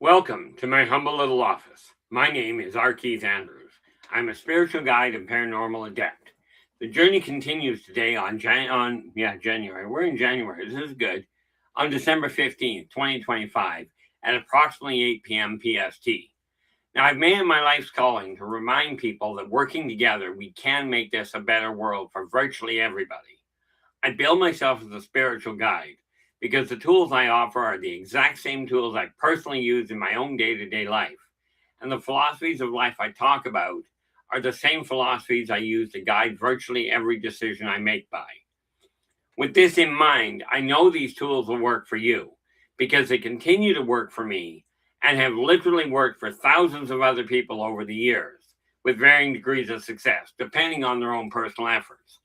Welcome to my humble little office. My name is R. Keith Andrews. I'm a spiritual guide and paranormal adept. The journey continues today on January. We're in January. This is good. On December 15th, 2025 at approximately 8 p.m. PST. Now, I've made it my life's calling to remind people that working together, we can make this a better world for virtually everybody. I build myself as a spiritual guide because the tools I offer are the exact same tools I personally use in my own day-to-day life. And the philosophies of life I talk about are the same philosophies I use to guide virtually every decision I make by. With this in mind, I know these tools will work for you because they continue to work for me and have literally worked for thousands of other people over the years with varying degrees of success, depending on their own personal efforts.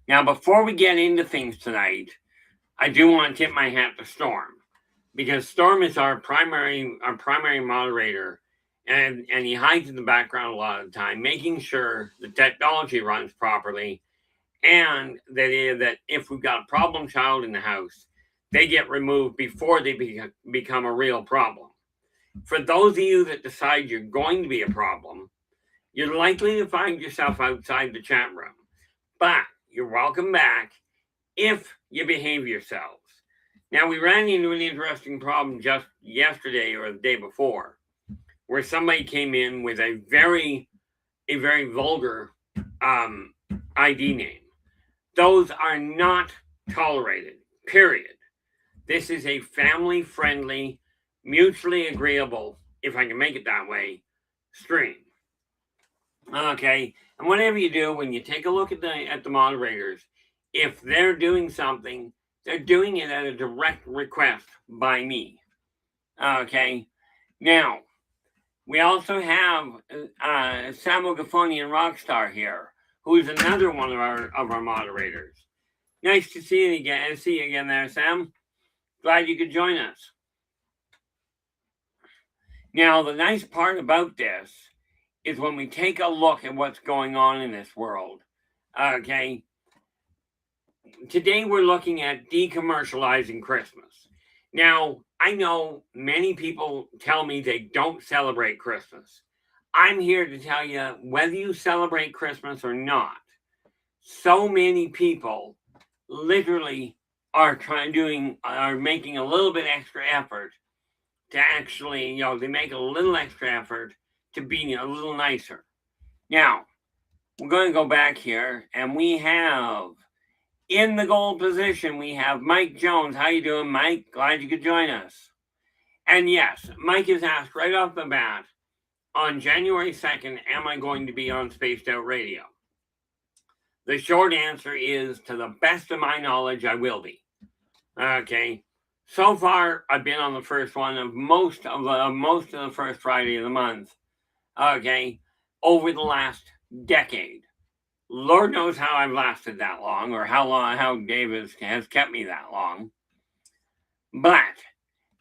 Now, before we get into things tonight, I do want to tip my hat to Storm, because Storm is our primary moderator, and he hides in the background a lot of the time, making sure the technology runs properly, and that if we've got a problem child in the house, they get removed before they become a real problem. For those of you that decide you're going to be a problem, you're likely to find yourself outside the chat room, but you're welcome back if you behave yourselves. Now, we ran into an interesting problem just yesterday or the day before, where somebody came in with a very vulgar ID name. Those are not tolerated, period. This is a family-friendly, mutually agreeable, if I can make it that way, stream. Okay, and whatever you do, when you take a look at the moderators, if they're doing something, they're doing it at a direct request by me. Okay, now we also have Samuel Gaffonian Rockstar here, who is another one of our moderators. Nice to see you again. See you again there, Sam. Glad you could join us. Now, the nice part about this is when we take a look at what's going on in this world. Okay. Today we're looking at de-commercializing Christmas. Now, I know many people tell me they don't celebrate Christmas. I'm here to tell you, whether you celebrate Christmas or not, so many people literally are making a little bit extra effort to actually, they make a little extra effort to be a little nicer. Now, we're going to go back here, and we have, in the gold position, we have Mike Jones. How you doing, Mike? Glad you could join us. And yes, Mike is asked right off the bat, on January 2nd, am I going to be on Spaced Out Radio? The short answer is, to the best of my knowledge, I will be. Okay. So far, I've been on the first one of most of the first Friday of the month. Okay, over the last decade. Lord knows how I've lasted that long, or how Davis has kept me that long. But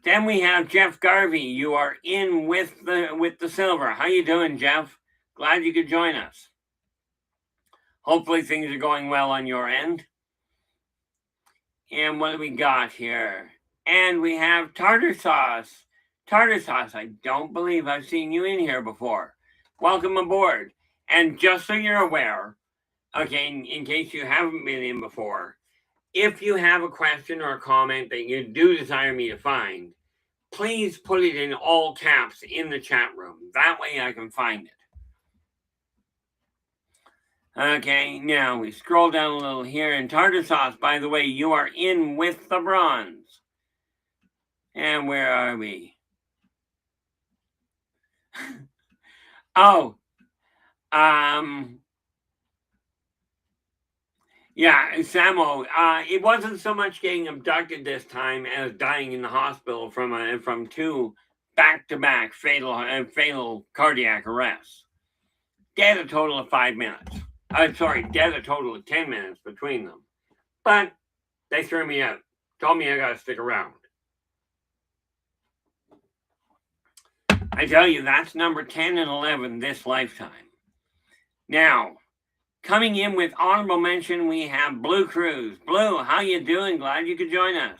then we have Jeff Garvey. You are in with the silver. How you doing, Jeff? Glad you could join us. Hopefully things are going well on your end. And what do we got here? And we have Tartar Sauce. Tartar Sauce, I don't believe I've seen you in here before. Welcome aboard. And just so you're aware, okay, in case you haven't been in before, if you have a question or a comment that you do desire me to find, please put it in all caps in the chat room. That way I can find it. Okay, now we scroll down a little here. And Tartar Sauce, by the way, you are in with the bronze. And where are we? Oh, yeah, Samo, it wasn't so much getting abducted this time as dying in the hospital from two back-to-back fatal cardiac arrests. Dead a total of 5 minutes. Dead a total of 10 minutes between them. But they threw me out. Told me I got to stick around. I tell you, that's number 10 and 11 this lifetime. Now, coming in with honorable mention, we have Blue Cruz. Blue, how you doing? Glad you could join us.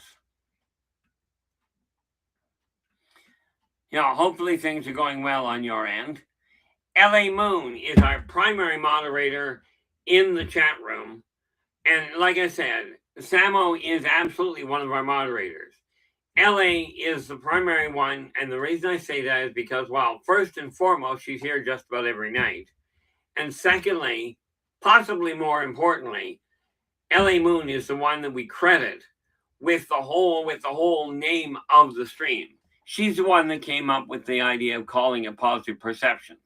hopefully things are going well on your end. LA Moon is our primary moderator in the chat room. And like I said, Samo is absolutely one of our moderators. LA is the primary one, and the reason I say that is because, well, first and foremost, she's here just about every night. And secondly, possibly more importantly, LA Moon is the one that we credit with the whole name of the stream. She's the one that came up with the idea of calling it Positive Perceptions.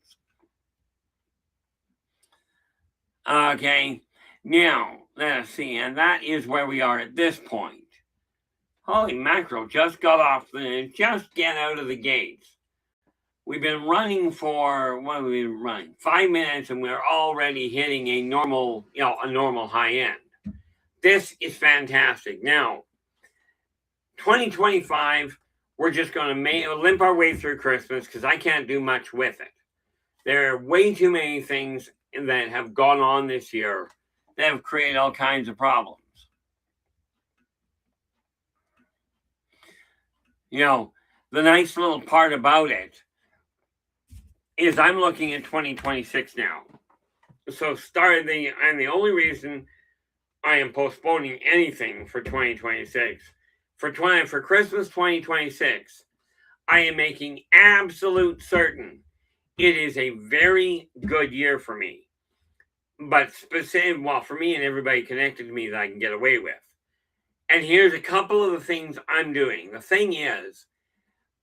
Okay, now let's see, and that is where we are at this point. Holy mackerel, just get out of the gates. We've been running for, what have we been running? 5 minutes, and we're already hitting a normal high end. This is fantastic. Now, 2025, we're just going to limp our way through Christmas because I can't do much with it. There are way too many things that have gone on this year that have created all kinds of problems. The nice little part about it is I'm looking at 2026 now. So and the only reason I am postponing anything for 2026, for Christmas 2026, I am making absolute certain it is a very good year for me. But for me and everybody connected to me that I can get away with. And here's a couple of the things I'm doing. The thing is,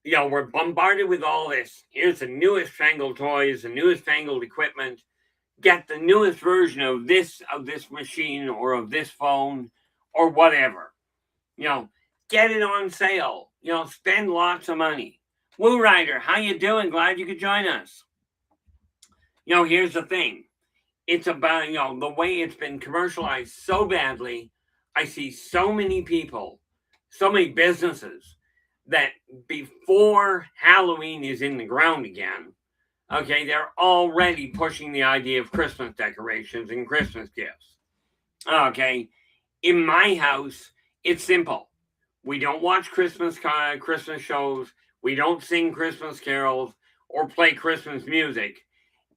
we're bombarded with all this. Here's the newest fangled toys, the newest fangled equipment. Get the newest version of this machine or of this phone or whatever. Get it on sale. Spend lots of money. Woo Rider, how you doing? Glad you could join us. Here's the thing. It's about, the way it's been commercialized so badly. I see so many people, so many businesses that before Halloween is in the ground again, okay, they're already pushing the idea of Christmas decorations and Christmas gifts. Okay, in my house, it's simple. We don't watch Christmas shows. We don't sing Christmas carols or play Christmas music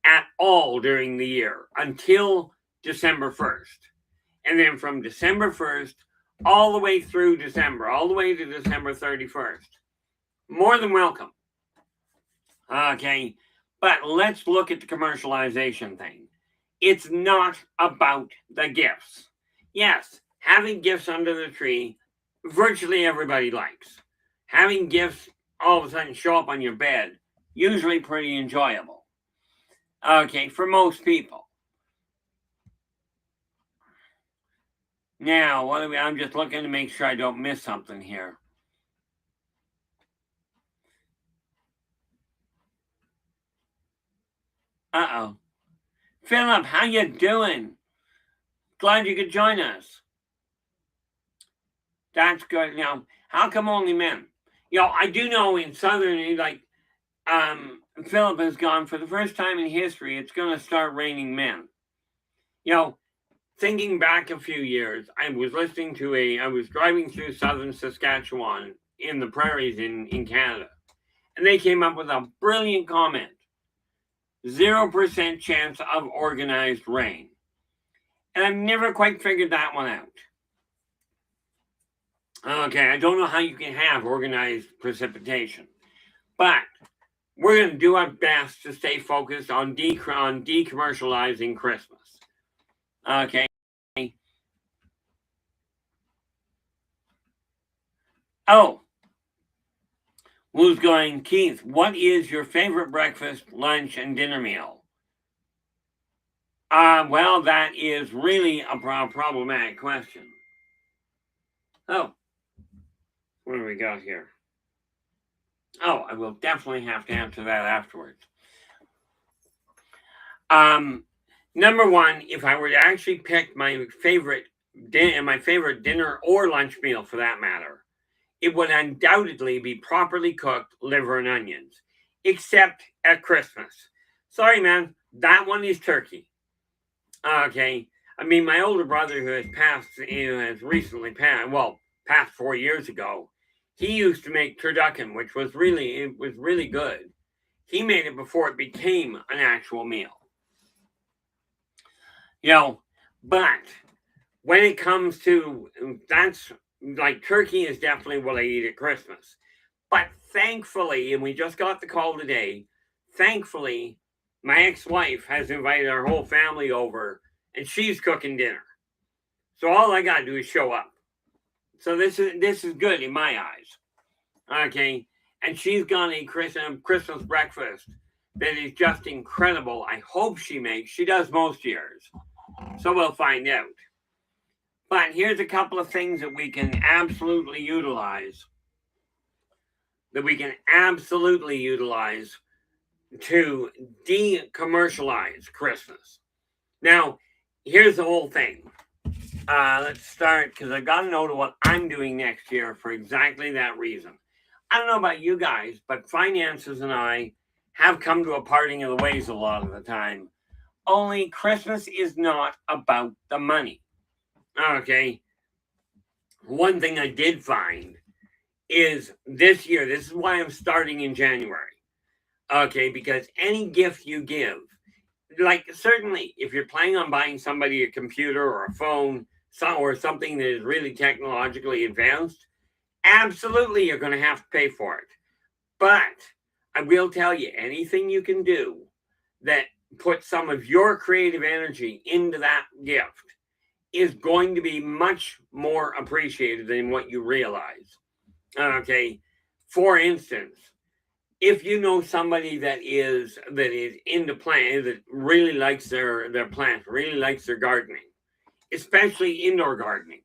at all during the year until December 1st. And then from December 1st, all the way through December, all the way to December 31st. More than welcome. Okay, but let's look at the commercialization thing. It's not about the gifts. Yes, having gifts under the tree, virtually everybody likes. Having gifts all of a sudden show up on your bed, usually pretty enjoyable. Okay, for most people. Now, I'm just looking to make sure I don't miss something here. Uh-oh. Philip, how you doing? Glad you could join us. That's good. Now, how come only men? I do know in Southern, Philip has gone, for the first time in history, it's going to start raining men. Thinking back a few years, I was driving through southern Saskatchewan in the prairies in Canada, and they came up with a brilliant comment. 0% chance of organized rain. And I've never quite figured that one out. Okay, I don't know how you can have organized precipitation, but we're going to do our best to stay focused on de-commercializing Christmas. Okay. Oh, who's going? Keith, what is your favorite breakfast, lunch, and dinner meal? Well, that is really a problematic question. Oh, what do we got here? Oh, I will definitely have to answer that afterwards. Number one, if I were to actually pick my favorite dinner or lunch meal for that matter, it would undoubtedly be properly cooked liver and onions, except at Christmas. Sorry, man, that one is turkey. Okay, I mean, my older brother who has recently passed 4 years ago, He used to make turducken, which was really good. He made it before it became an actual meal. But when it comes to, that's like, turkey is definitely what I eat at Christmas. But thankfully, and we just got the call today, thankfully, my ex-wife has invited our whole family over, and she's cooking dinner. So all I gotta do is show up. So this is good in my eyes. Okay. And she's got a Christmas breakfast that is just incredible. I hope she makes. She does most years. So we'll find out. But here's a couple of things that we can absolutely utilize. To de-commercialize Christmas. Now, here's the whole thing. Let's start, because I got to know what I'm doing next year for exactly that reason. I don't know about you guys, but finances and I have come to a parting of the ways a lot of the time. Only Christmas is not about the money. Okay. One thing I did find is this year, this is why I'm starting in January. Okay, because any gift you give, like, certainly if you're planning on buying somebody a computer or a phone or something that is really technologically advanced, absolutely you're going to have to pay for it. But I will tell you, anything you can do that puts some of your creative energy into that gift is going to be much more appreciated than what you realize. Okay, for instance, if you know somebody that is into plants, that really likes their plants, really likes their gardening, especially indoor gardening,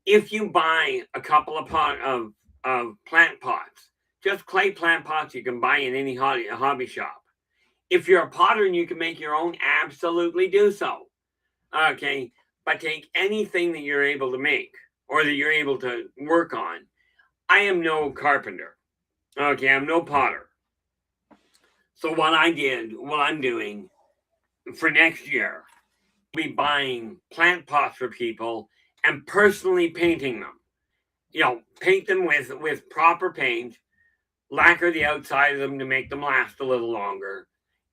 if you buy a couple of plant pots, just clay plant pots you can buy in any hobby shop. If you're a potter and you can make your own, absolutely do so. Okay, but take anything that you're able to make or that you're able to work on. I am no carpenter. Okay, I'm no potter. So what I'm doing for next year, I'll be buying plant pots for people and personally painting them. Paint them with proper paint, lacquer the outside of them to make them last a little longer,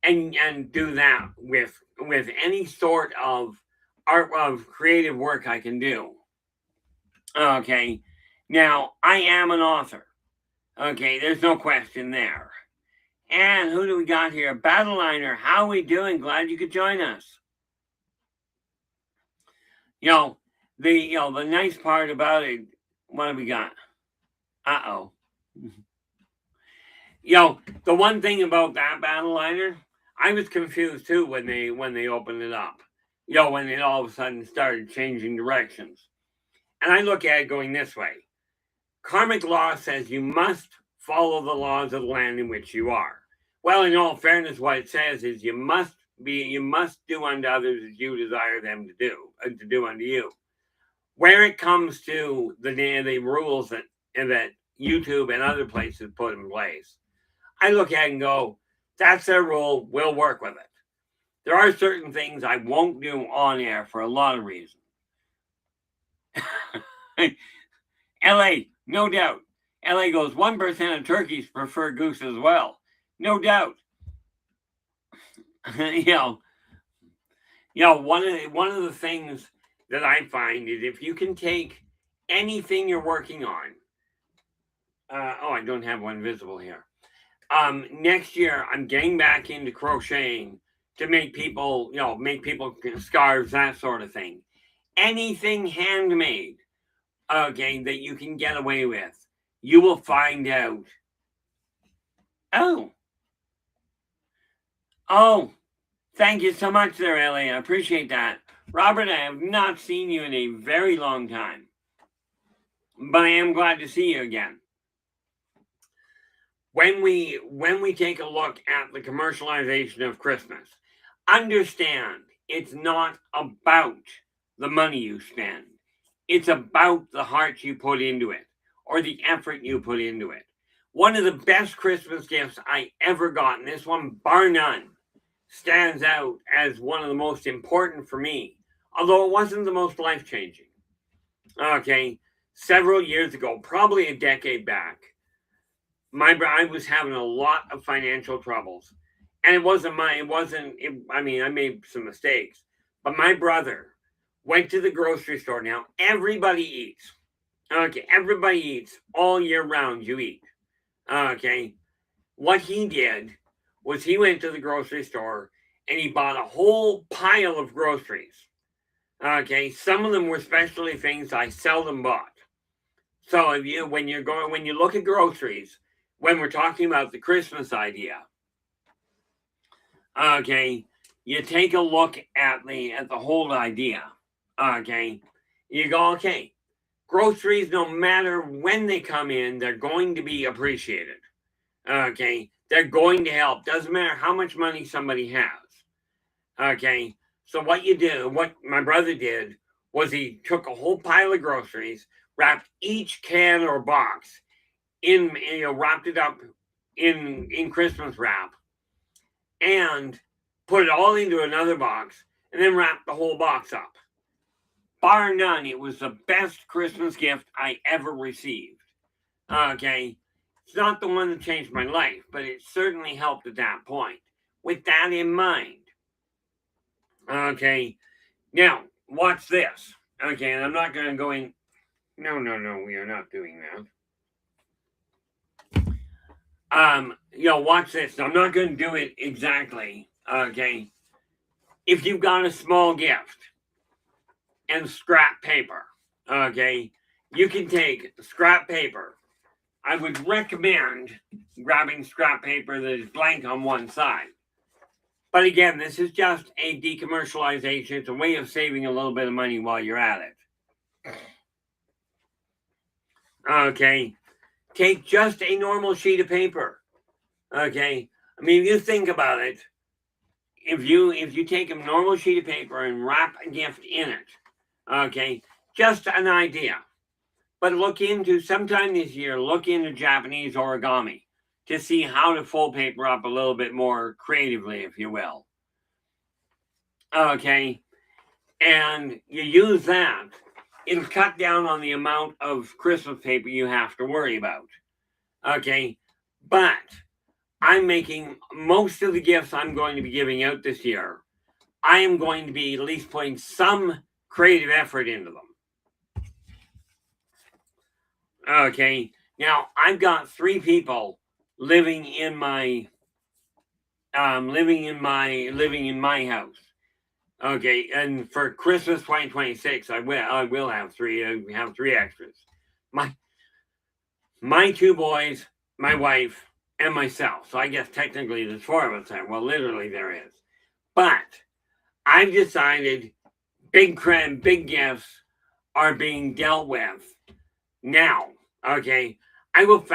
and do that with any sort of art of creative work I can do. Okay, now I am an author. Okay, there's no question there. And who do we got here? Battleliner, how are we doing? Glad you could join us. The nice part about it, what have we got? Uh-oh. The one thing about that Battleliner, I was confused too when they opened it up. When it all of a sudden started changing directions. And I look at it going this way. Karmic law says you must follow the laws of the land in which you are. Well, in all fairness, what it says is you must do unto others as you desire them to do unto you. Where it comes to the rules that YouTube and other places put in place, I look at it and go, that's their rule, we'll work with it. There are certain things I won't do on air for a lot of reasons. LA, no doubt. LA goes, 1% of turkeys prefer goose as well. No doubt. One of the things that I find is if you can take anything you're working on. I don't have one visible here. Next year, I'm getting back into crocheting to make people scarves, that sort of thing. Anything handmade, okay, that you can get away with, you will find out. Oh, thank you so much there, Ellie. I appreciate that. Robert, I have not seen you in a very long time, but I am glad to see you again. When we take a look at the commercialization of Christmas, understand it's not about the money you spend. It's about the heart you put into it or the effort you put into it. One of the best Christmas gifts I ever got, and this one, bar none, stands out as one of the most important for me, although it wasn't the most life-changing. Okay, several years ago, probably a decade back, I was having a lot of financial troubles. And I mean, I made some mistakes, but my brother went to the grocery store. Now, everybody eats. Okay, everybody eats all year round. You eat. Okay, what he did was he went to the grocery store and he bought a whole pile of groceries. Okay, some of them were specialty things I seldom bought. So when you look at groceries, when we're talking about the Christmas idea, okay, you take a look at the whole idea. Okay, you go, okay, groceries, no matter when they come in, they're going to be appreciated. Okay, they're going to help. Doesn't matter how much money somebody has. Okay, so what my brother did was he took a whole pile of groceries, wrapped each can or box wrapped it up in Christmas wrap, and put it all into another box, and then wrapped the whole box up. Bar none, it was the best Christmas gift I ever received. Okay, it's not the one that changed my life, but it certainly helped at that point. With that in mind, okay, now watch this. Okay, and I'm not going to go in. No, we are not doing that. Watch this. I'm not going to do it exactly. Okay, if you've got a small gift and scrap paper, okay, you can take scrap paper. I would recommend grabbing scrap paper that is blank on one side. But again, this is just a decommercialization. It's a way of saving a little bit of money while you're at it. Okay, take just a normal sheet of paper. Okay, I mean, if you think about it, if you take a normal sheet of paper and wrap a gift in it, okay, just an idea. But sometime this year, look into Japanese origami to see how to fold paper up a little bit more creatively, if you will. Okay, and you use that, it'll cut down on the amount of Christmas paper you have to worry about. Okay, but I'm making most of the gifts I'm going to be giving out this year. I am going to be at least putting some creative effort into them. Okay, now I've got 3 people living in my house. Okay, and for Christmas 2026, I will have 3. Have 3 extras. My 2 boys, my wife, and myself. So I guess technically there's 4 of us there. Well, literally there is. But I've decided big gifts are being dealt with now. Okay, I will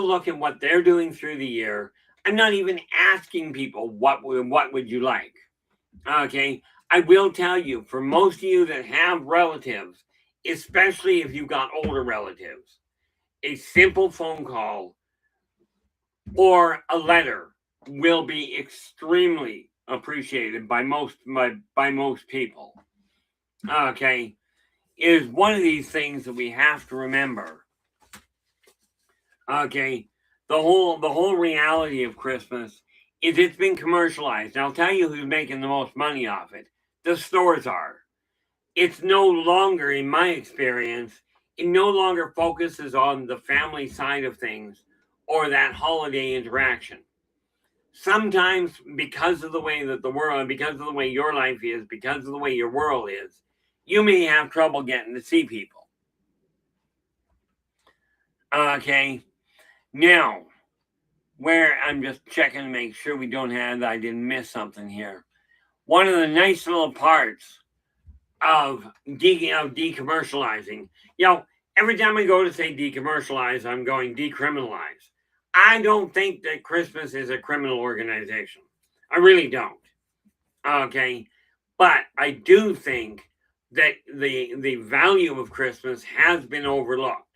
look at what they're doing through the year. I'm not even asking people what would you like. Okay, I will tell you, for most of you that have relatives, especially if you've got older relatives, a simple phone call or a letter will be extremely appreciated by most people. Okay, it is one of these things that we have to remember. Okay, the whole reality of Christmas is it's been commercialized. And I'll tell you who's making the most money off it. The stores are. It's no longer, in my experience, it no longer focuses on the family side of things or that holiday interaction. Sometimes, because of the way that the world, because of the way your life is, because of the way your world is, you may have trouble getting to see people. Okay, now, where I'm just checking to make sure we don't have, I didn't miss something here. One of the nice little parts of decommercializing, every time I go to say decommercialize, I'm going decriminalize. I don't think that Christmas is a criminal organization. I really don't. Okay, but I do think that the value of Christmas has been overlooked.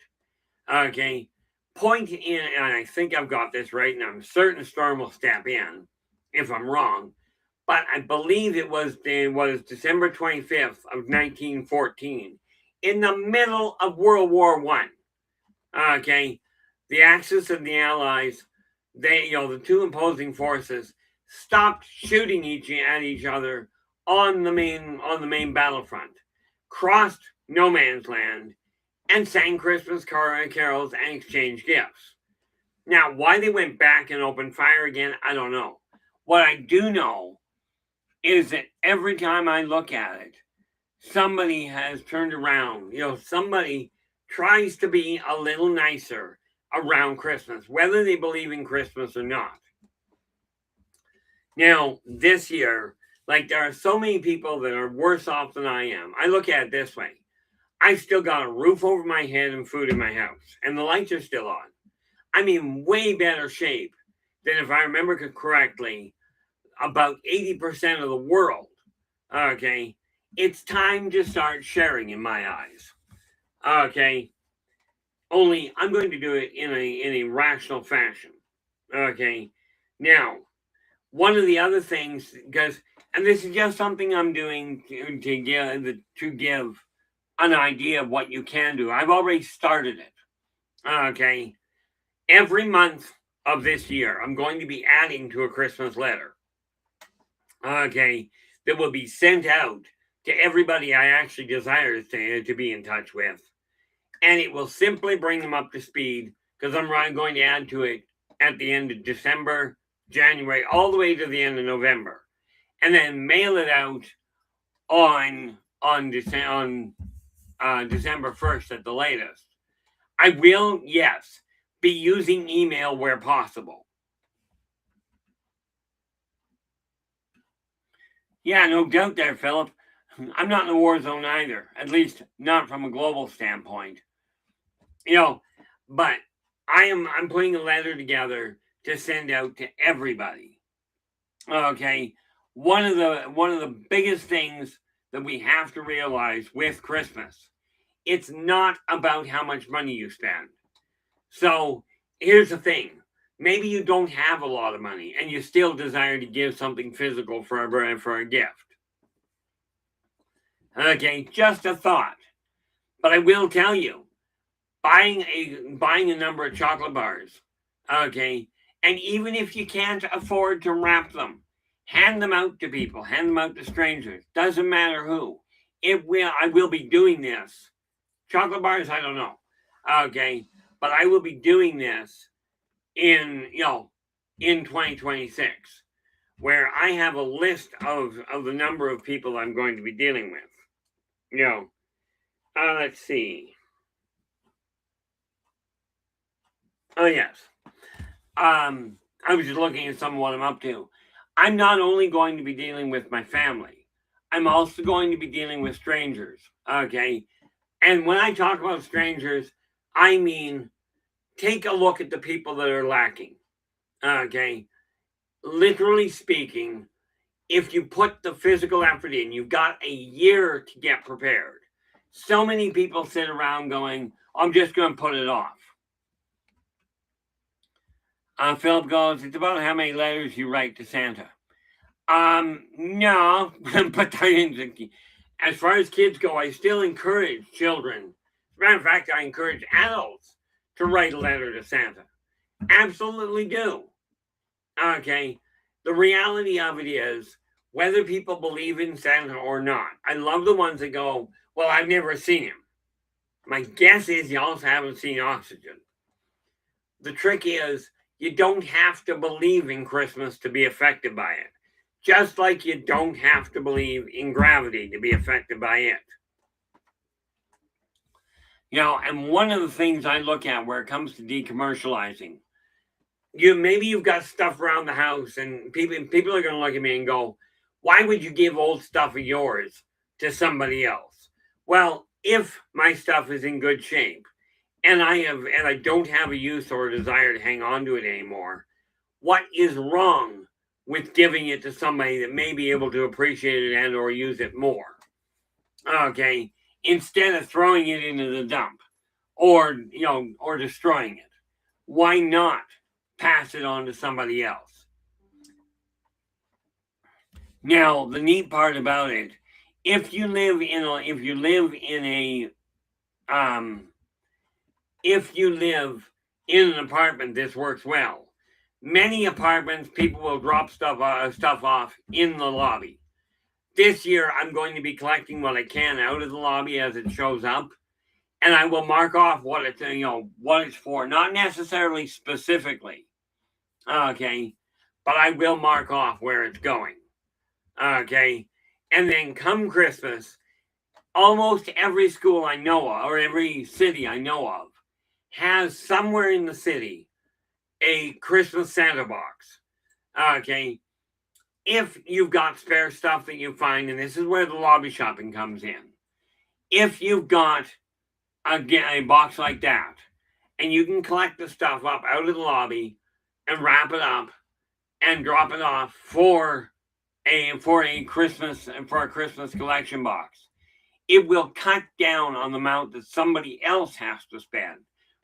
Okay, point in, and I think I've got this right, and I'm certain Storm will step in if I'm wrong, but I believe it was December 25th of 1914. in the middle of World War One. Okay, the Axis and the Allies, the two opposing forces stopped shooting at each other on the main battlefront, crossed no man's land, and sang Christmas carols and exchanged gifts. Now, why they went back and opened fire again, I don't know. What I do know is that every time I look at it, somebody has turned around. Somebody tries to be a little nicer around Christmas, whether they believe in Christmas or not. Now, this year, there are so many people that are worse off than I am. I look at it this way. I've still got a roof over my head and food in my house, and the lights are still on. I'm in way better shape than, if I remember correctly, about 80% of the world. Okay, it's time to start sharing in my eyes. Okay, only I'm going to do it in a rational fashion. Okay, now one of the other things, and this is just something I'm doing to give an idea of what you can do. I've already started it. Okay, every month of this year, I'm going to be adding to a Christmas letter. Okay, that will be sent out to everybody I actually desire to be in touch with. And it will simply bring them up to speed, because I'm going to add to it at the end of December, January, all the way to the end of November. And then mail it out on December 1st at the latest. I will, yes, be using email where possible. Yeah, no doubt there, Philip. I'm not in a war zone either, at least not from a global standpoint. But I'm putting a letter together to send out to everybody. Okay, one of the biggest things that we have to realize with Christmas, it's not about how much money you spend. So here's the thing. Maybe you don't have a lot of money and you still desire to give something physical for a gift. Okay, just a thought. But I will tell you, buying a number of chocolate bars, okay, and even if you can't afford to wrap them, hand them out to people, hand them out to strangers. Doesn't matter who. I will be doing this. Chocolate bars, I don't know. Okay, but I will be doing this in 2026, where I have a list of the number of people I'm going to be dealing with. Let's see. Oh, yes. I was just looking at some of what I'm up to. I'm not only going to be dealing with my family, I'm also going to be dealing with strangers. Okay. And when I talk about strangers, I mean, take a look at the people that are lacking. Okay. Literally speaking, if you put the physical effort in, you've got a year to get prepared. So many people sit around going, I'm just going to put it off. Philip goes, it's about how many letters you write to Santa. No, but as far as kids go, I still encourage children. As a matter of fact, I encourage adults to write a letter to Santa. Absolutely do. Okay. The reality of it is, whether people believe in Santa or not, I love the ones that go, well, I've never seen him. My guess is you also haven't seen Oxygen. The trick is, you don't have to believe in Christmas to be affected by it. Just like you don't have to believe in gravity to be affected by it. And one of the things I look at where it comes to de-commercializing, maybe you've got stuff around the house and people are going to look at me and go, why would you give old stuff of yours to somebody else? Well, if my stuff is in good shape and I don't have a use or a desire to hang on to it anymore, what is wrong with giving it to somebody that may be able to appreciate it and or use it more? Okay, instead of throwing it into the dump or destroying it, why not pass it on to somebody else? Now, the neat part about it, if you live in if you live in an apartment, this works well. Many apartments, people will drop stuff off in the lobby. This year, I'm going to be collecting what I can out of the lobby as it shows up, and I will mark off what it's for, not necessarily specifically, okay, but I will mark off where it's going, okay, and then come Christmas, almost every school I know of, or every city I know of, has somewhere in the city a Christmas Santa box, okay. If you've got spare stuff that you find, and this is where the lobby shopping comes in, if you've got a box like that, and you can collect the stuff up out of the lobby and wrap it up and drop it off for a Christmas collection box, it will cut down on the amount that somebody else has to spend.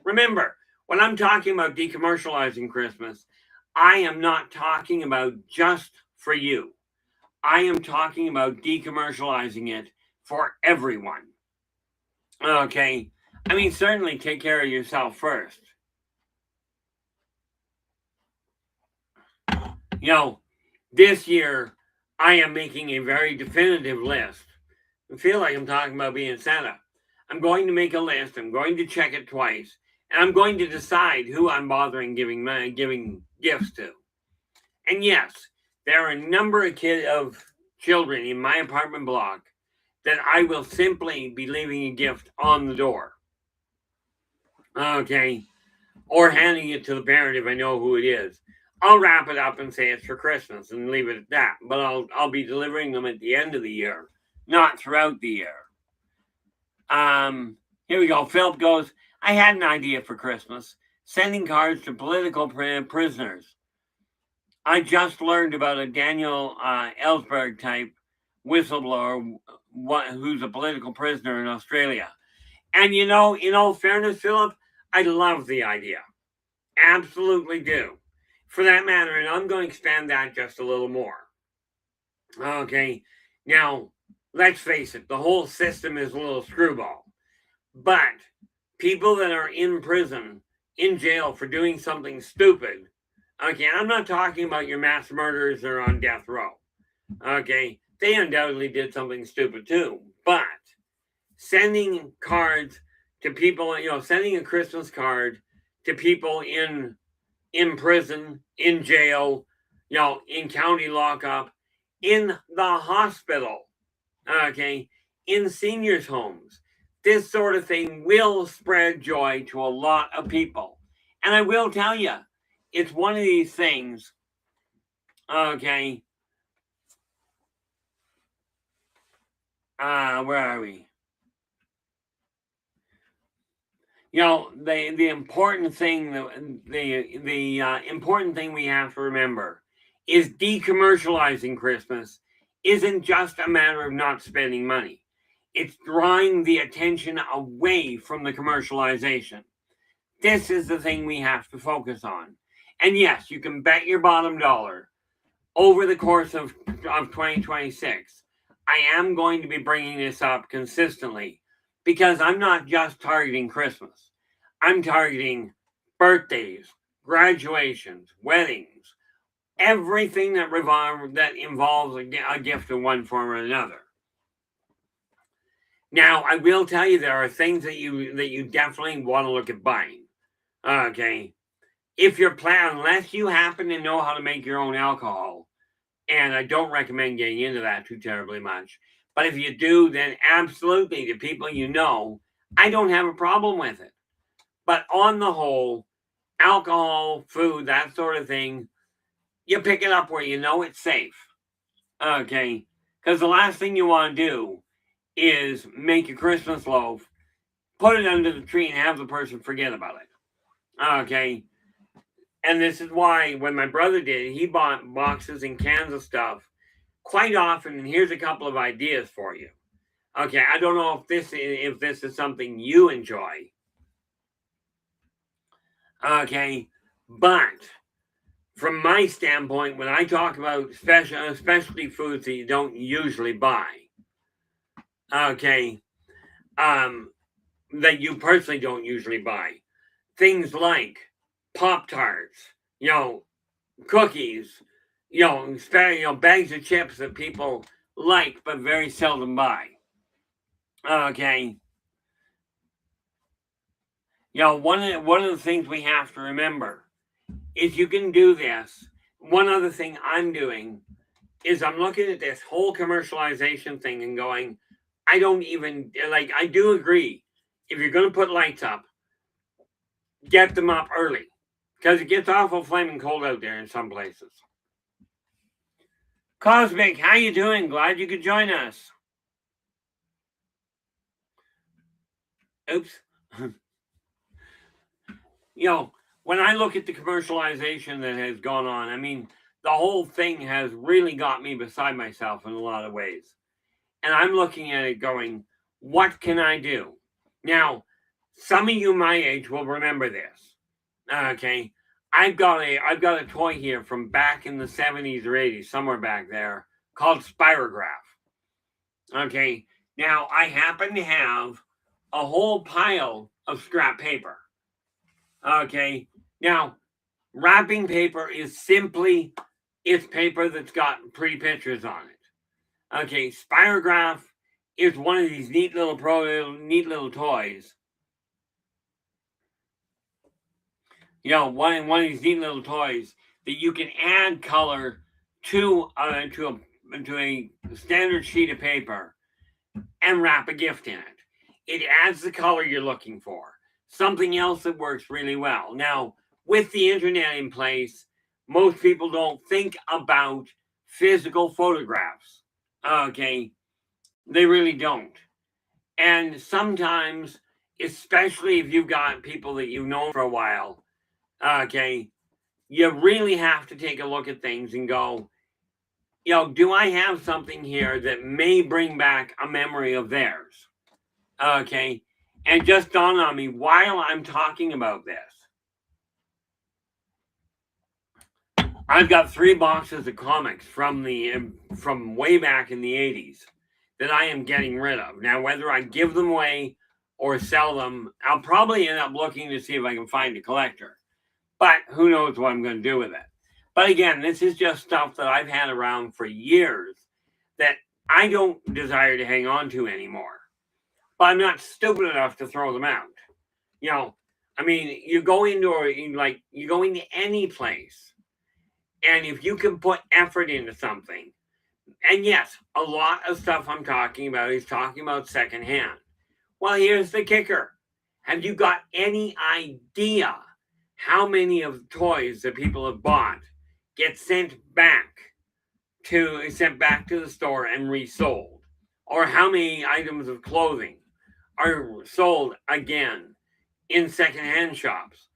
Remember, when I'm talking about decommercializing Christmas, I am not talking about just for you. I am talking about decommercializing it for everyone. Okay. I mean, certainly take care of yourself first. This year, I am making a very definitive list. I feel like I'm talking about being Santa. I'm going to make a list. I'm going to check it twice. And I'm going to decide who I'm bothering giving gifts to. And yes, there are a number of children in my apartment block that I will simply be leaving a gift on the door. Okay. Or handing it to the parent if I know who it is. I'll wrap it up and say it's for Christmas and leave it at that. But I'll be delivering them at the end of the year, not throughout the year. Here we go. Philip goes, I had an idea for Christmas. Sending cards to political prisoners. I just learned about a Daniel Ellsberg type whistleblower who's a political prisoner in Australia. And in all fairness, Philip, I love the idea. Absolutely do. For that matter, and I'm going to expand that just a little more. Okay. Now, let's face it, the whole system is a little screwball. But people that are in prison, in jail for doing something stupid, okay, I'm not talking about your mass murderers that are on death row. Okay, they undoubtedly did something stupid too. But sending cards to people, sending a Christmas card to people in prison, in jail, in county lockup, in the hospital, okay, in seniors' homes. This sort of thing will spread joy to a lot of people. And I will tell you, it's one of these things, okay, where are we? The important thing, the important thing we have to remember is decommercializing Christmas isn't just a matter of not spending money. It's drawing the attention away from the commercialization. This is the thing we have to focus on. And yes, you can bet your bottom dollar over the course of 2026, I am going to be bringing this up consistently because I'm not just targeting Christmas. I'm targeting birthdays, graduations, weddings, everything that involves a gift in one form or another. Now, I will tell you there are things that you definitely want to look at buying. Okay. If you're planning, unless you happen to know how to make your own alcohol, and I don't recommend getting into that too terribly much, but if you do, then absolutely, the people I don't have a problem with it. But on the whole, alcohol, food, that sort of thing, you pick it up where you know it's safe. Okay. Because the last thing you want to do is make a Christmas loaf, put it under the tree, and have the person forget about it. Okay. And this is why when my brother did, he bought boxes and cans of stuff quite often. And here's a couple of ideas for you. Okay, I don't know if this is something you enjoy. Okay, but from my standpoint, when I talk about specialty foods that you don't usually buy, okay, that you personally don't usually buy. Things like Pop-Tarts, cookies, bags of chips that people like but very seldom buy. Okay. One of the things we have to remember is you can do this. One other thing I'm doing is I'm looking at this whole commercialization thing and going, I don't even, I do agree. If you're going to put lights up, get them up early because it gets awful flaming cold out there in some places. Cosmic, how you doing? Glad you could join us. Oops. When I look at the commercialization that has gone on, I mean, the whole thing has really got me beside myself in a lot of ways. And I'm looking at it going, what can I do? Now, some of you my age will remember this. Okay. I've got a toy here from back in the 70s or 80s, somewhere back there, called Spirograph. Okay. Now, I happen to have a whole pile of scrap paper. Okay. Now, wrapping paper is simply it's paper that's got pretty pictures on it. Okay, Spirograph is one of these neat little toys. One of these neat little toys that you can add color to a standard sheet of paper and wrap a gift in it. It adds the color you're looking for. Something else that works really well. Now, with the internet in place, most people don't think about physical photographs. Okay, they really don't. And sometimes, especially if you've got people that you've known for a while, okay, you really have to take a look at things and go, do I have something here that may bring back a memory of theirs? Okay, and just dawned on me while I'm talking about this. I've got 3 boxes of comics from way back in the 80s that I am getting rid of. Now, whether I give them away or sell them, I'll probably end up looking to see if I can find a collector. But who knows what I'm going to do with it. But again, this is just stuff that I've had around for years that I don't desire to hang on to anymore. But I'm not stupid enough to throw them out. I mean, you go into any place, and if you can put effort into something, and yes, a lot of stuff I'm talking about is talking about secondhand. Well, here's the kicker. Have you got any idea how many of the toys that people have bought get sent back to the store and resold? Or how many items of clothing are sold again in secondhand shops?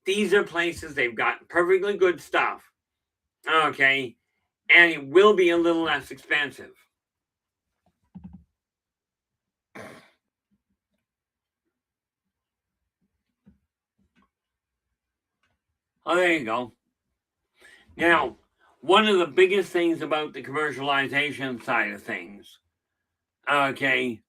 These are places they've got perfectly good stuff. Okay. And it will be a little less expensive. Oh, there you go. Now, one of the biggest things about the commercialization side of things, okay,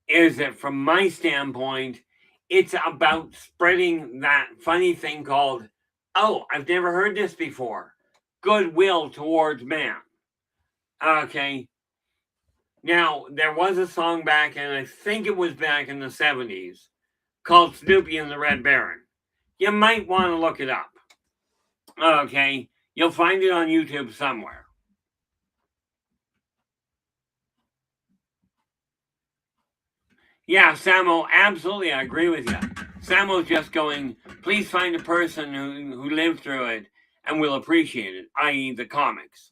is that from my standpoint, it's about spreading that funny thing called, oh, I've never heard this before, goodwill towards man. Okay. Now, there was a song back, and I think it was back in the 70s, called Snoopy and the Red Baron. You might want to look it up. Okay. You'll find it on YouTube somewhere. Yeah, Samo, absolutely, I agree with you. Samo's just going, please find a person who lived through it and will appreciate it, i.e. the comics.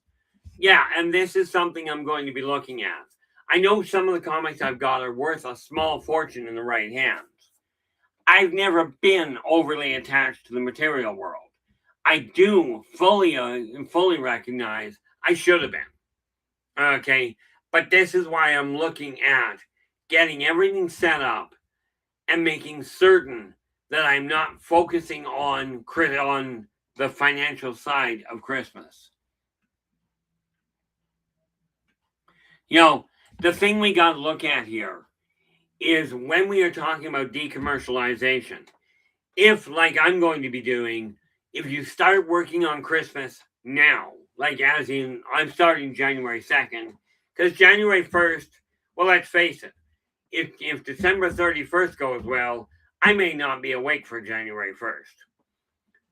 Yeah, and this is something I'm going to be looking at. I know some of the comics I've got are worth a small fortune in the right hands. I've never been overly attached to the material world. I do fully recognize I should have been. Okay, but this is why I'm looking at getting everything set up and making certain that I'm not focusing on the financial side of Christmas. The thing we got to look at here is when we are talking about decommercialization, if, like I'm going to be doing, if you start working on Christmas now, like as in I'm starting January 2nd, because January 1st, well, let's face it, if December 31st goes well, I may not be awake for January 1st.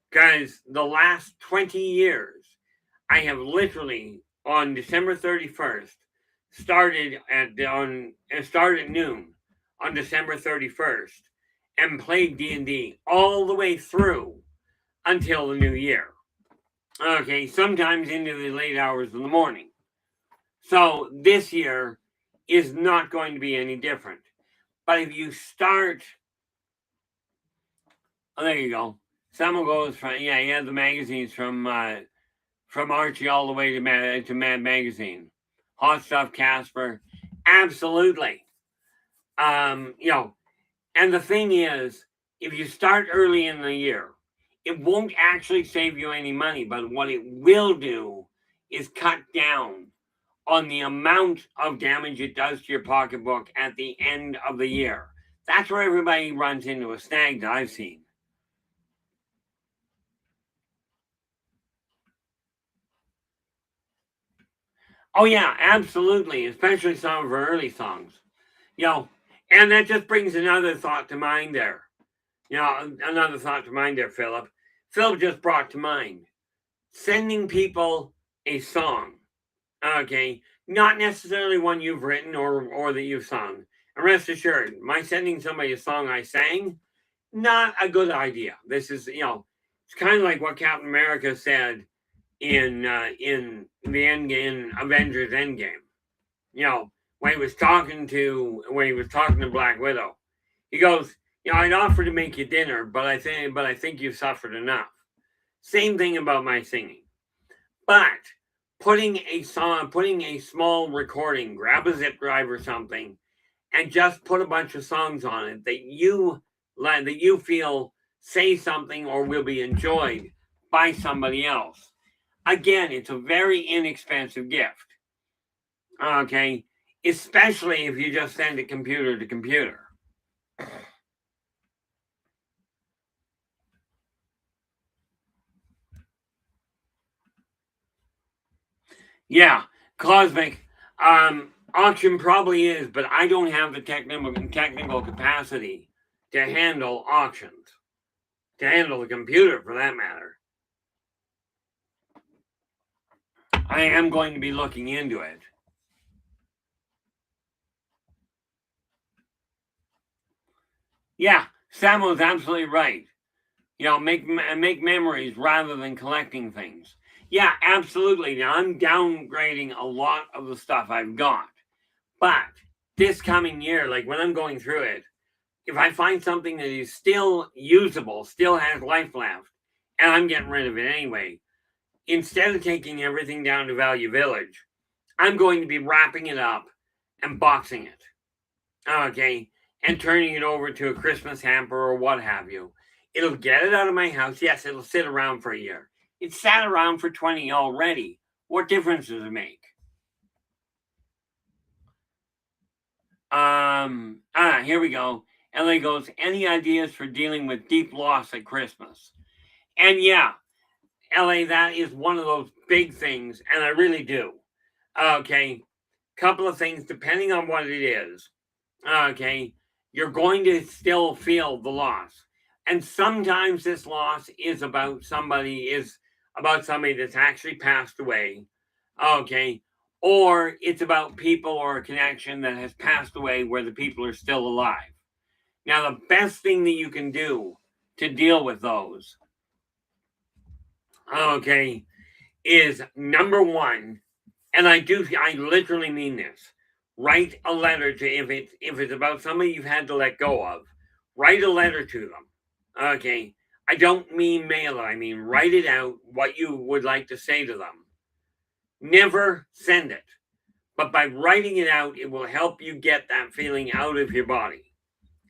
Because the last 20 years, I have literally on December 31st started at noon on December 31st and played D&D all the way through until the new year. Okay, sometimes into the late hours of the morning. So this year is not going to be any different. But if you start, oh, there you go. Some goes from, yeah, he had the magazines from Archie all the way to Mad Magazine. Hot Stuff, Casper, absolutely. You know, and the thing is, if you start early in the year, it won't actually save you any money, but what it will do is cut down on the amount of damage it does to your pocketbook at the end of the year. That's where everybody runs into a snag that I've seen. Oh yeah, absolutely, especially some of her early songs. You know, and that just brings another thought to mind there. You know, another thought to mind there, Philip. Philip just brought to mind sending people a song. Okay, not necessarily one you've written or that you've sung. And rest assured, my sending somebody a song I sang, not a good idea. This is, you know, it's kind of like what Captain America said in the end in Avengers Endgame. You know, when he was talking to Black Widow, he goes, you know, I'd offer to make you dinner, but I think you've suffered enough. Same thing about my singing. But putting a small recording, grab a zip drive or something, and just put a bunch of songs on it that you like, that you feel say something or will be enjoyed by somebody else. Again, it's a very inexpensive gift. Okay, especially if you just send it computer to computer. Yeah, Cosmic. Auction probably is, but I don't have the technical capacity to handle auctions, to handle the computer for that matter. I am going to be looking into it. Yeah, Samuel's absolutely right. You know, make memories rather than collecting things. Yeah, absolutely. Now I'm downgrading a lot of the stuff I've got, but this coming year, like when I'm going through it, if I find something that is still usable, still has life left, and I'm getting rid of it anyway, instead of taking everything down to Value Village, I'm going to be wrapping it up and boxing it. Okay, and turning it over to a Christmas hamper or what have you. It'll get it out of my house. Yes, it'll sit around for a year. It sat around for 20 already. What difference does it make? Here we go. LA goes, any ideas for dealing with deep loss at Christmas? And yeah, LA, that is one of those big things, and I really do. Okay, couple of things depending on what it is. Okay, you're going to still feel the loss, and sometimes this loss is about somebody that's actually passed away. Okay, or it's about people or a connection that has passed away where the people are still alive. Now, the best thing that you can do to deal with those, okay, is number one, and I literally mean this. Write a letter to if it's about somebody you've had to let go of. Write a letter to them. Okay, I don't mean mail it. I mean write it out what you would like to say to them. Never send it, but by writing it out, it will help you get that feeling out of your body.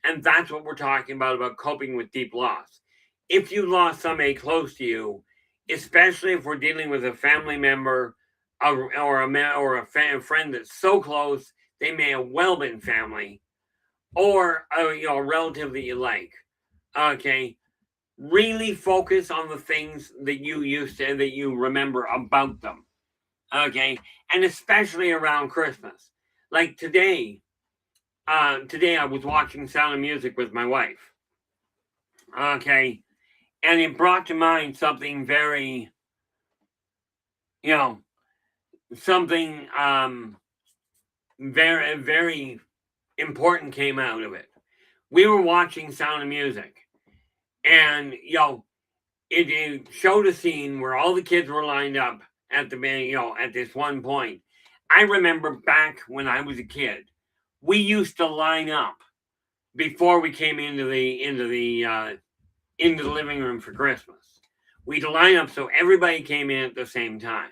And that's what we're talking about coping with deep loss. If you lost somebody close to you, especially if we're dealing with a family member or a friend that's so close, they may have well been family, or a relative that you like. Okay, really focus on the things that you remember about them. Okay, and especially around Christmas. Like today I was watching Sound of Music with my wife. Okay, and it brought to mind something very, you know, something very, very important came out of it. We were watching Sound of Music, and it showed a scene where all the kids were lined up at at this one point. I remember back when I was a kid, we used to line up before we came into the living room for Christmas. We'd line up so everybody came in at the same time.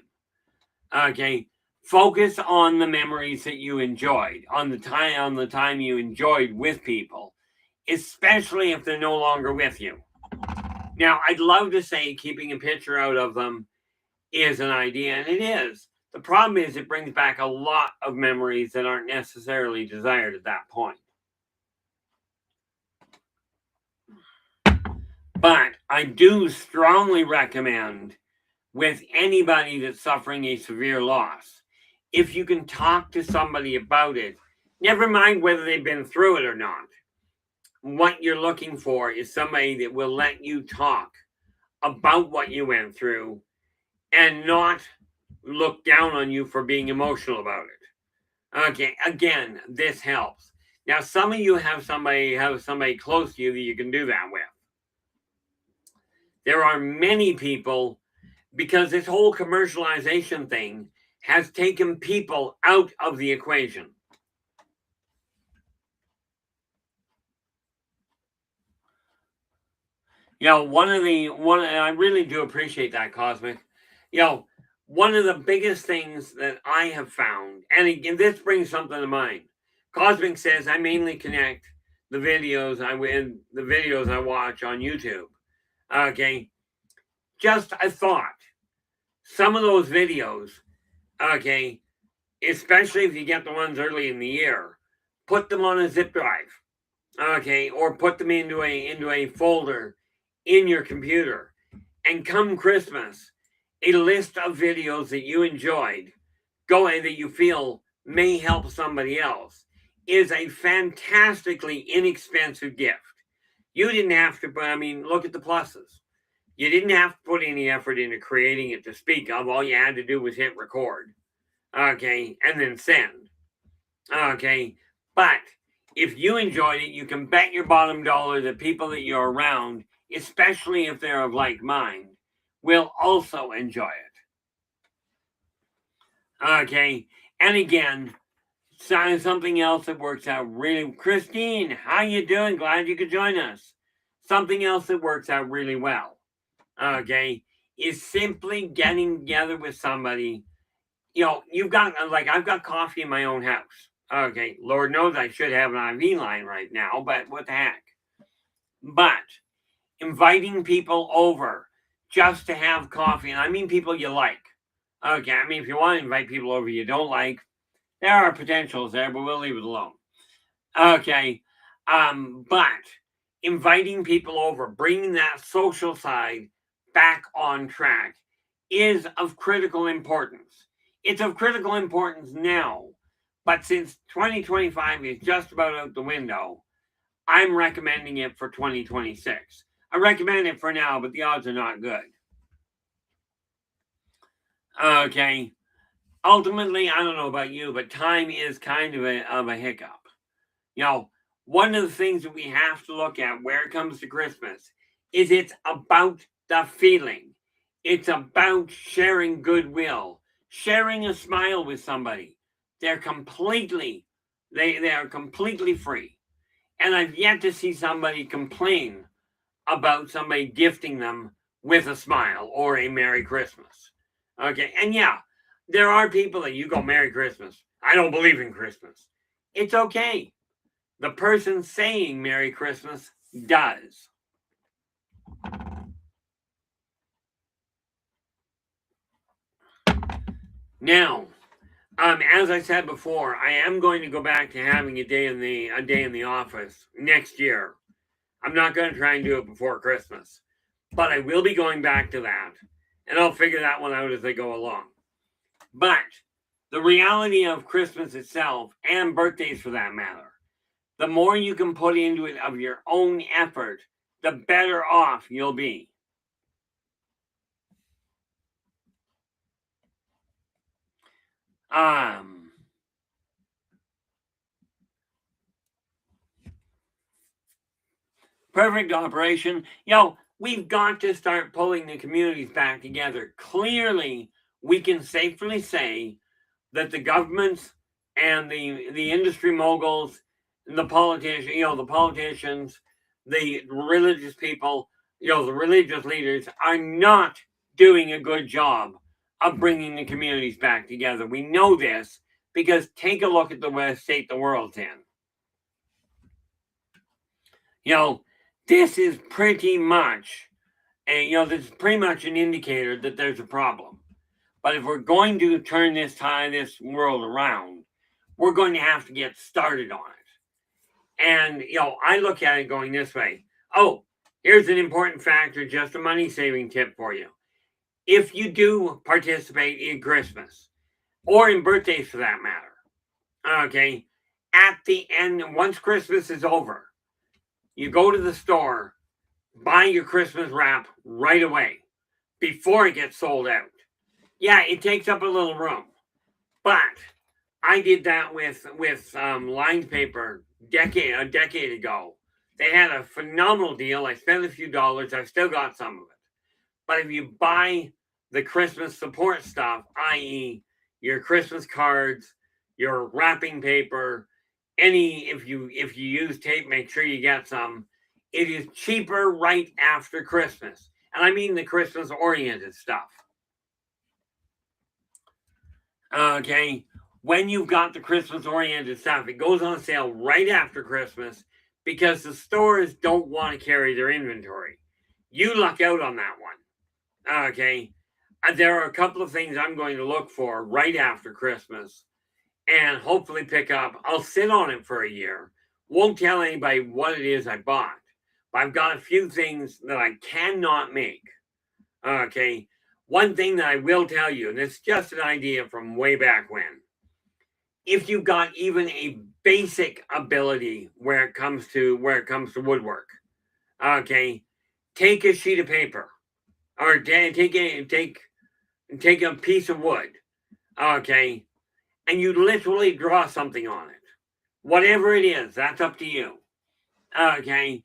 Okay, focus on the memories that you enjoyed, on the time you enjoyed with people, especially if they're no longer with you. Now, I'd love to say keeping a picture out of them is an idea, and it is. The problem is it brings back a lot of memories that aren't necessarily desired at that point. But I do strongly recommend, with anybody that's suffering a severe loss, if you can talk to somebody about it, never mind whether they've been through it or not, what you're looking for is somebody that will let you talk about what you went through and not look down on you for being emotional about it. Okay, again, this helps. Now, some of you have somebody close to you that you can do that with. There are many people, because this whole commercialization thing has taken people out of the equation. I really do appreciate that, Cosmic. One of the biggest things that I have found, and again, this brings something to mind. Cosmic says I mainly connect the videos I watch on YouTube. Okay, just a thought. Some of those videos, okay, especially if you get the ones early in the year, put them on a zip drive, okay, or put them into a folder in your computer, and come Christmas, a list of videos that you enjoyed, that you feel may help somebody else, is a fantastically inexpensive gift. You didn't have to, but look at the pluses. You didn't have to put any effort into creating it to speak of. All you had to do was hit record, okay, and then send, okay. But if you enjoyed it, you can bet your bottom dollar that people that you're around, especially if they're of like mind, will also enjoy it. Okay, and again, something else that works out really. Christine, how you doing? Glad you could join us. Something else that works out really well, okay, is simply getting together with somebody. You've got, like, I've got coffee in my own house. Okay, Lord knows I should have an IV line right now, but what the heck. But inviting people over just to have coffee, and I mean people you like. Okay, if you want to invite people over you don't like, there are potentials there, but we'll leave it alone. Okay, but inviting people over, bringing that social side back on track is of critical importance. It's of critical importance now, but since 2025 is just about out the window, I'm recommending it for 2026. I recommend it for now, but the odds are not good. Okay. Ultimately, I don't know about you, but time is kind of a hiccup. One of the things that we have to look at where it comes to Christmas is it's about the feeling. It's about sharing goodwill, sharing a smile with somebody. They are completely free. And I've yet to see somebody complain about somebody gifting them with a smile or a Merry Christmas. Okay, and yeah, there are people that you go, Merry Christmas. I don't believe in Christmas. It's okay. The person saying Merry Christmas does. Now, As I said before, I am going to go back to having a day in the office next year. I'm not going to try and do it before Christmas, but I will be going back to that, and I'll figure that one out as I go along. But the reality of Christmas itself, and birthdays for that matter, the more you can put into it of your own effort, the better off you'll be. Perfect operation. We've got to start pulling the communities back together. Clearly, we can safely say that the governments and the industry moguls, the politicians, the religious people, the religious leaders are not doing a good job of bringing the communities back together. We know this because take a look at the state the world's in. This is pretty much, this is pretty much an indicator that there's a problem. But if we're going to turn this world around, we're going to have to get started on it. And, I look at it going this way. Oh, here's an important factor, just a money-saving tip for you. If you do participate in Christmas, or in birthdays for that matter, okay, at the end, once Christmas is over, you go to the store, buy your Christmas wrap right away before it gets sold out. Yeah, it takes up a little room, but I did that with lined paper a decade ago. They had a phenomenal deal. I spent a few dollars. I've still got some of it. But if you buy the Christmas support stuff, i.e., your Christmas cards, your wrapping paper, if you use tape, make sure you get some. It is cheaper right after Christmas, and I mean the Christmas oriented stuff. Okay, when you've got the Christmas oriented stuff, it goes on sale right after Christmas because the stores don't want to carry their inventory. You luck out on that one. Okay, there are a couple of things I'm going to look for right after Christmas and hopefully pick up. I'll sit on it for a year. Won't tell anybody what it is I bought. But I've got a few things that I cannot make. Okay. One thing that I will tell you, and it's just an idea from way back when. If you've got even a basic ability where it comes to woodwork, okay, take a sheet of paper or take a piece of wood, okay, and you literally draw something on it. Whatever it is, that's up to you. Okay.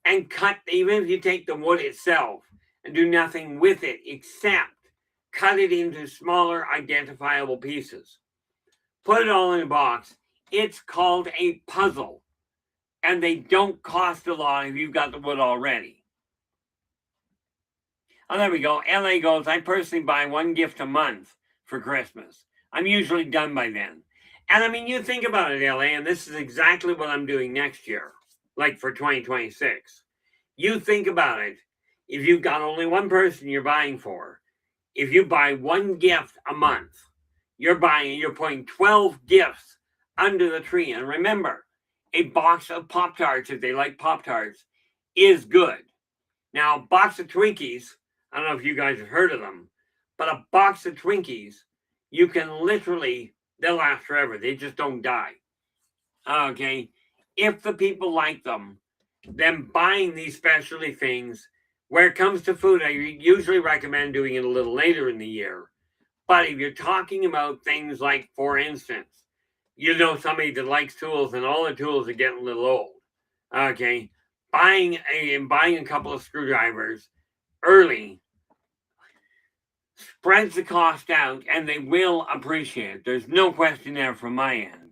And cut, even if you take the wood itself and do nothing with it except cut it into smaller identifiable pieces. Put it all in a box. It's called a puzzle. And they don't cost a lot if you've got the wood already. Oh, there we go. LA goes, I personally buy one gift a month for Christmas. I'm usually done by then. And I mean, you think about it, LA, and this is exactly what I'm doing next year, like for 2026. You think about it. If you've got only one person you're buying for, if you buy one gift a month, you're putting 12 gifts under the tree. And remember, a box of Pop-Tarts, if they like Pop-Tarts, is good. Now, a box of Twinkies, I don't know if you guys have heard of them, but a box of Twinkies, you can literally, they'll last forever. They just don't die. Okay. If the people like them, then buying these specialty things, where it comes to food, I usually recommend doing it a little later in the year. But if you're talking about things like, for instance, somebody that likes tools and all the tools are getting a little old. Okay. Buying a couple of screwdrivers early spreads the cost out and they will appreciate it. There's no question there from my end.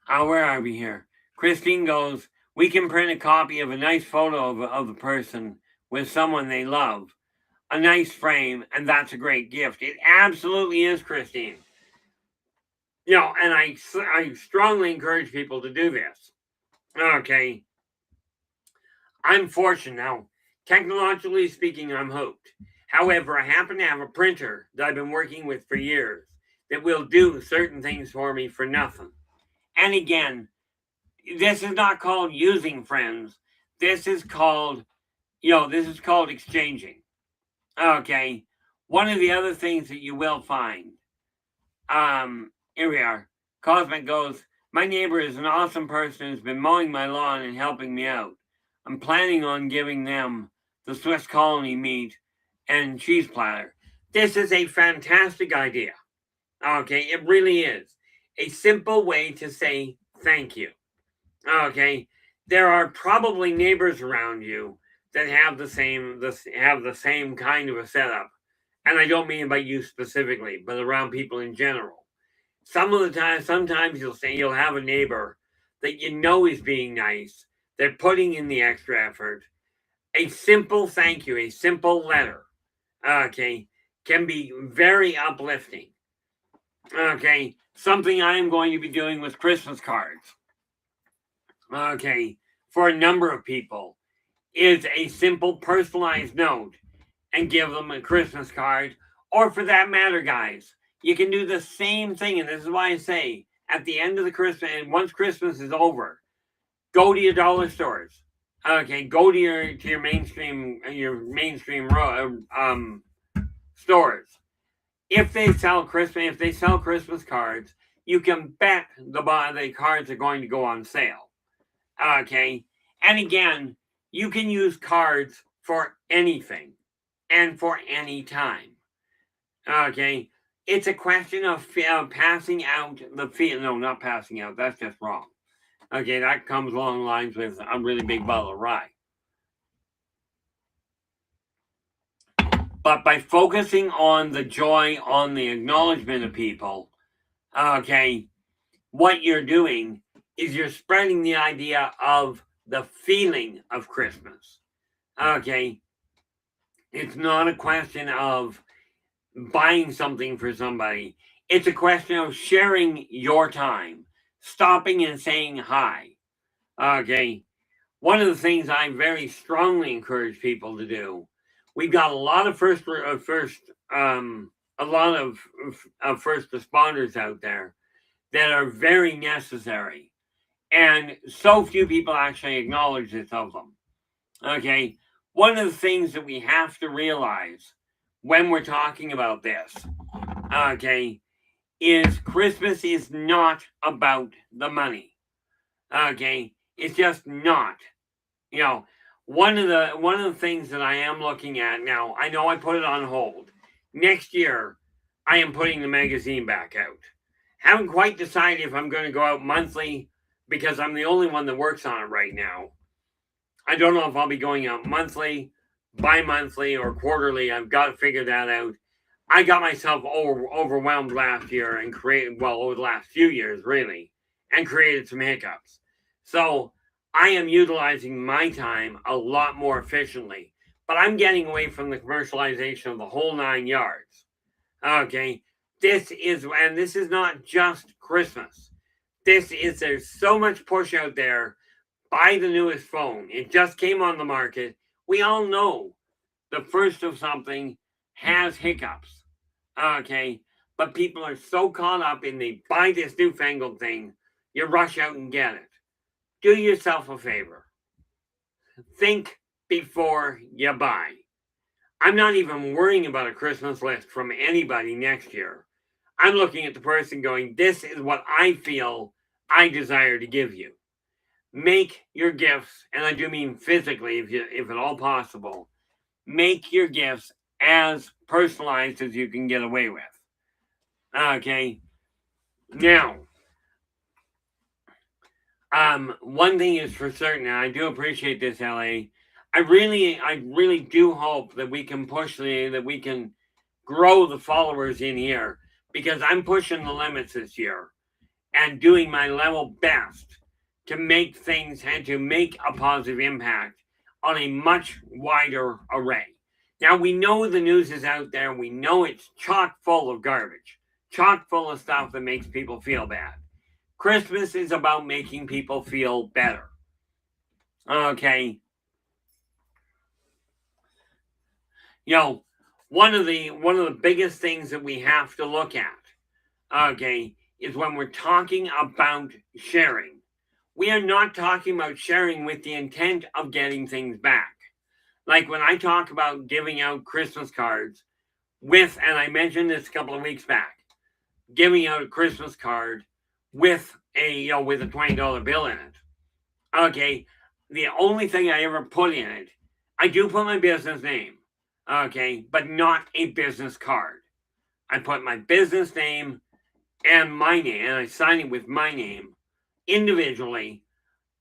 Where are we here? Christine goes, we can print a copy of a nice photo of the person with someone they love. A nice frame, and that's a great gift. It absolutely is, Christine. And I strongly encourage people to do this. Okay. I'm fortunate now. Technologically speaking, I'm hooked. However, I happen to have a printer that I've been working with for years that will do certain things for me for nothing. And again, this is not called using friends. This is called, this is called exchanging. Okay. One of the other things that you will find, here we are. Cosmic goes, my neighbor is an awesome person who's been mowing my lawn and helping me out. I'm planning on giving them the Swiss colony meat and cheese platter. This is a fantastic idea. Okay, it really is. A simple way to say thank you. Okay, there are probably neighbors around you that have the same kind of a setup, and I don't mean by you specifically, but around people in general. Sometimes you'll have a neighbor that you know is being nice. They're putting in the extra effort. A simple thank you, a simple letter, okay, can be very uplifting. Okay, something I am going to be doing with Christmas cards, okay, for a number of people, is a simple personalized note and give them a Christmas card. Or for that matter, guys, you can do the same thing. And this is why I say at the end of the Christmas, and once Christmas is over, go to your dollar stores. Okay, go to your mainstream stores. If they sell Christmas cards, you can bet the cards are going to go on sale. Okay, and again, you can use cards for anything and for any time. Okay, it's a question of passing out the feel. No, not passing out. That's just wrong. Okay, that comes along the lines with a really big bottle of rye. But by focusing on the joy, on the acknowledgement of people, okay, what you're doing is you're spreading the idea of the feeling of Christmas. Okay, it's not a question of buying something for somebody. It's a question of sharing your time, stopping and saying hi. Okay, one of the things I very strongly encourage people to do. We've got a lot of first responders out there that are very necessary, and so few people actually acknowledge this of them. Okay, one of the things that we have to realize when we're talking about this, okay, is Christmas is not about the money. Okay, it's just not. You know, one of the things that I am looking at now, I know I put it on hold. Next year, I am putting the magazine back out. Haven't quite decided if I'm going to go out monthly because I'm the only one that works on it right now. I don't know if I'll be going out monthly, bi-monthly, or quarterly. I've got to figure that out. I got myself overwhelmed last year and over the last few years, really, and created some hiccups. So I am utilizing my time a lot more efficiently, but I'm getting away from the commercialization of the whole 9 yards. Okay, this is not just Christmas. There's so much push out there. Buy the newest phone. It just came on the market. We all know the first of something has hiccups. Okay, but people are so caught up in the buy this newfangled thing, you rush out and get it. Do yourself a favor. Think before you buy. I'm not even worrying about a Christmas list from anybody next year. I'm looking at the person going, this is what I feel I desire to give you. Make your gifts, and I do mean physically, if at all possible, make your gifts as personalized as you can get away with. Okay. Now, one thing is for certain, and I do appreciate this, LA. I really do hope that we can that we can grow the followers in here, because I'm pushing the limits this year and doing my level best to make things and to make a positive impact on a much wider array. Now, we know the news is out there. We know it's chock full of garbage, chock full of stuff that makes people feel bad. Christmas is about making people feel better. Okay. one of the biggest things that we have to look at, okay, is when we're talking about sharing. We are not talking about sharing with the intent of getting things back. Like when I talk about giving out Christmas cards with, and I mentioned this a couple of weeks back, giving out a Christmas card with with a $20 bill in it. Okay, the only thing I ever put in it, I do put my business name, okay, but not a business card. I put my business name and my name, and I sign it with my name individually,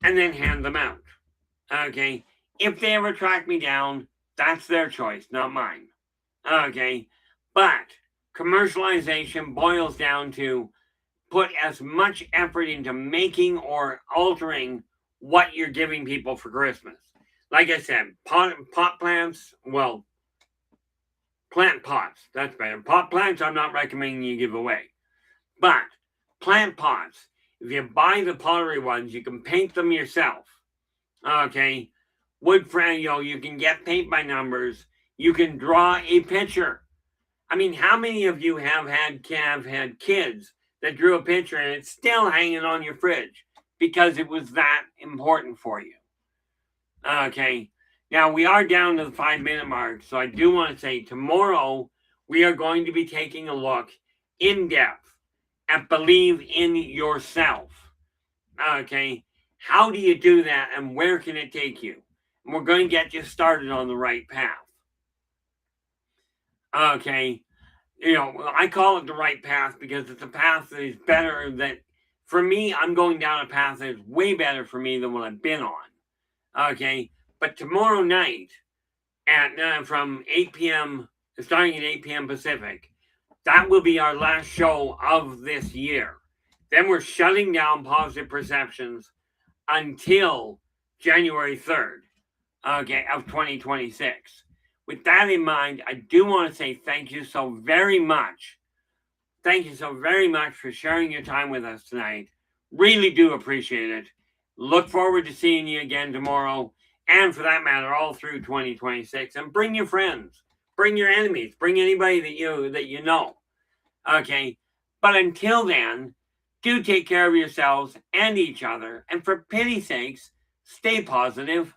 and then hand them out. Okay, if they ever track me down, that's their choice, not mine. Okay, but commercialization boils down to put as much effort into making or altering what you're giving people for Christmas. Like I said, pot plants, well, plant pots, that's better. Pot plants, I'm not recommending you give away. But plant pots, if you buy the pottery ones, you can paint them yourself. Okay, wood frame, you can get paint by numbers. You can draw a picture. I mean, how many of you have had kids that drew a picture and it's still hanging on your fridge because it was that important for you? Okay, now we are down to the 5-minute mark, so I do want to say tomorrow we are going to be taking a look in depth at believe in yourself. Okay, how do you do that and where can it take you? And we're going to get you started on the right path. Okay, I call it the right path because it's a path that is better. That for me, I'm going down a path that is way better for me than what I've been on. Okay, but tomorrow night at from 8 p.m. starting at 8 p.m. Pacific, that will be our last show of this year. Then we're shutting down Positive Perceptions until January 3rd, okay, of 2026. With that in mind, I do want to say thank you so very much. Thank you so very much for sharing your time with us tonight. Really do appreciate it. Look forward to seeing you again tomorrow, and for that matter, all through 2026. And bring your friends, bring your enemies, bring anybody that you know. Okay, but until then, do take care of yourselves and each other, and for pity's sakes, stay positive.